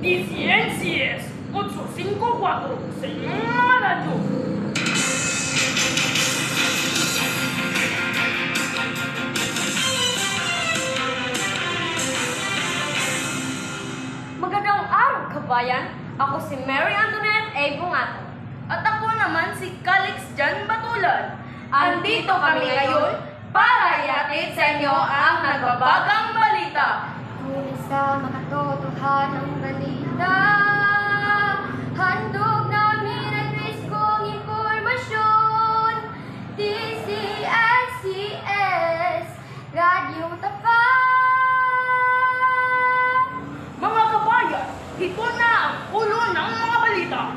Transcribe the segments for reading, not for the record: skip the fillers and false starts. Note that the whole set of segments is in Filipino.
DCNCS 854 sa inyong mga radyo. Magandang araw, kabayan! Ako si Mary Antoinette A. Bungato. At ako naman si Calix Jan Batulan. Andito kami ngayon para ihatid sa inyo ang nagbabagang balita. Tunay sa makatotohanang balita, handog namin ang riskong impormasyon. DCNCS, Radyo Tapat. Mga kabayan, ito na ang ulo ng mga balita.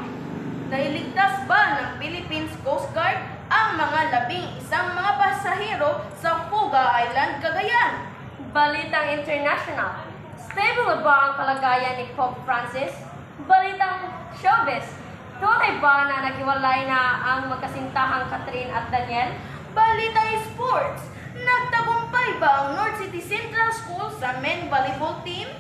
Nailigtas ba ng Philippines Coast Guard ang mga 11 mga pasahero sa Fuga Island, Cagayan? Balitang international. Stable ba ang kalagayan ni Pope Francis? Balitang showbiz. Tunay ba na naghiwalay na ang magkasintahang Catherine at Daniel? Balitang sports. Nagtagumpay ba ang North City Central School sa men volleyball team?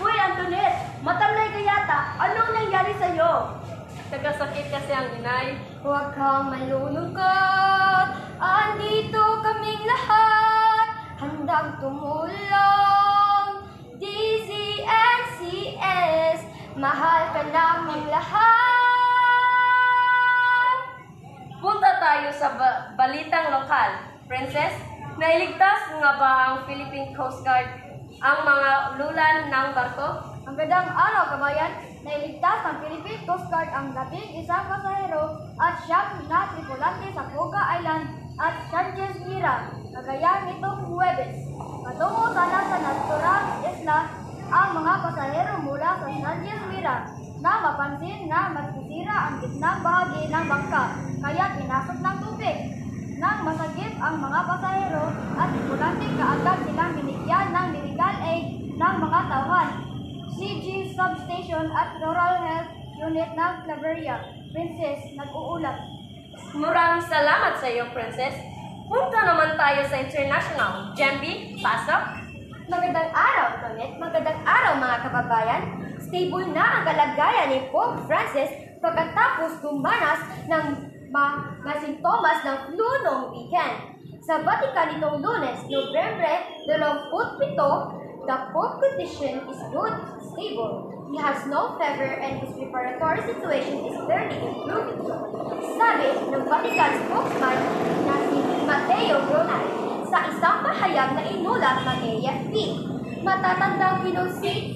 Uy, Antoinette! Matamlay ka yata! Anong nangyari sa'yo? Tagasakit kasi ang inay. Huwag kang malulungkot, andito kaming lahat, handang tumulong. DCNCS, mahal ka naming lahat. Punta tayo sa balitang lokal. Princess, nailigtas nga ba ang Philippine Coast Guard ang mga lulan ng barko? Magandang araw, kabayan. Nailigtas ng Philippine Coast Guard ang 11 pasahero at 9 na tripulante sa Fuga Island at Sanchez Mira, Cagayan nitong Huwebes. Patungo sana sa naturang isla ang mga pasahero mula sa Sanchez Mira na mapansin na magsisira ang gitnang bahagi ng bangka, kaya pinasok ng tubig. Nang masagip ang mga pasahero at tripulante, kaagad silang binigyan ng medical aid ng mga tauhan. CG Substation at Rural Health Unit ng Claveria. Princess, nag-uulat. Maraming salamat sa iyo, Princess. Punta naman tayo sa international. Gemby, pasok. Magandang araw, Tonet. Magandang araw, mga kababayan. Stable na ang kalagayan ni Pope Francis pagkatapos dumanas ng masintomas ng flu noong weekend. Sa Vatican nitong Lunes, Nobyembre 27, the Pope's condition is good, stable. He has no fever and his respiratory situation is clearly improving. Sabi ng Vatican spokesman na si Matteo Brunei sa isang pahayag na inulat ng AFP. Matatandang pinunsi